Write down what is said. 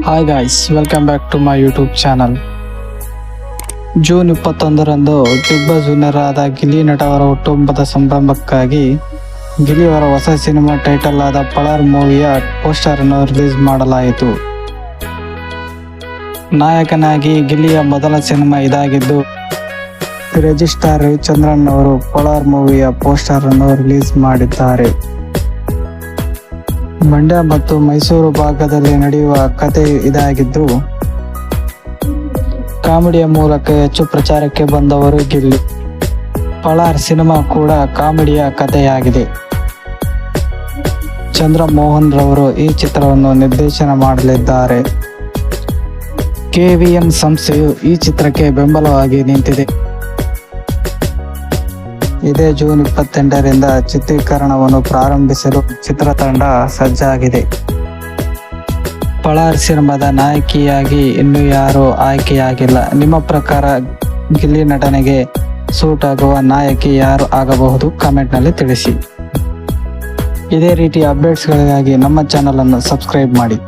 Hi guys, welcome back to my YouTube channel. June 21ರಂದು Bigg Boss winner ಆದ ಗಿಲ್ಲಿ ನಟ ಅವರ ಹುಟ್ಟುಹಬ್ಬದ ಸಂಭ್ರಮಕ್ಕಾಗಿ ಗಿಲ್ಲಿ ಅವರ ಹೊಸ ಸಿನಿಮಾ ಟೈಟಲ್ ಆದ ಪಳಾರ್ ಮೂವಿಯ ಪೋಸ್ಟರ್ ಅನ್ನು ರಿಲೀಸ್ ಮಾಡಲಾಯಿತು. ನಾಯಕನಾಗಿ ಗಿಲ್ಲಿಯ ಮೊದಲ ಸಿನಿಮಾ ಇದಾಗಿದ್ದು, ರಿಜಿಸ್ಟ್ರಾರ್ ರವಿಚಂದ್ರನ್ ಅವರು ಪಳಾರ್ ಮೂವಿಯ ಪೋಸ್ಟರ್ ಅನ್ನು ರಿಲೀಸ್ ಮಾಡಿದ್ದಾರೆ. ಮಂಡ್ಯ ಮತ್ತು ಮೈಸೂರು ಭಾಗದಲ್ಲಿ ನಡೆಯುವ ಕತೆ ಇದಾಗಿದ್ದು, ಕಾಮಿಡಿಯ ಮೂಲಕ ಹೆಚ್ಚು ಪ್ರಚಾರಕ್ಕೆ ಬಂದವರು ಗಿಲ್ಲಿ. ಪಳಾರ್ ಸಿನಿಮಾ ಕೂಡ ಕಾಮಿಡಿಯ ಕಥೆಯಾಗಿದೆ. ಚಂದ್ರಮೋಹನ್ ರವರು ಈ ಚಿತ್ರವನ್ನು ನಿರ್ದೇಶನ ಮಾಡಲಿದ್ದಾರೆ. KVN ಸಂಸ್ಥೆಯು ಈ ಚಿತ್ರಕ್ಕೆ ಬೆಂಬಲವಾಗಿ ನಿಂತಿದೆ. ಇದೇ ಜೂನ್ 28ರಿಂದ ಚಿತ್ರೀಕರಣವನ್ನು ಪ್ರಾರಂಭಿಸಲು ಚಿತ್ರತಂಡ ಸಜ್ಜಾಗಿದೆ. ಪಳಾರ್ ಸಿನಿಮಾದ ನಾಯಕಿಯಾಗಿ ಇನ್ನೂ ಯಾರೂ ಆಯ್ಕೆಯಾಗಿಲ್ಲ. ನಿಮ್ಮ ಪ್ರಕಾರ ಗಿಲ್ಲಿ ನಟನೆಗೆ ಸೂಟ್ ಆಗುವ ನಾಯಕಿ ಯಾರು ಆಗಬಹುದು? ಕಾಮೆಂಟ್ನಲ್ಲಿ ತಿಳಿಸಿ. ಇದೇ ರೀತಿಯ ಅಪ್ಡೇಟ್ಸ್ಗಳಿಗಾಗಿ ನಮ್ಮ ಚಾನಲನ್ನು ಸಬ್ಸ್ಕ್ರೈಬ್ ಮಾಡಿ.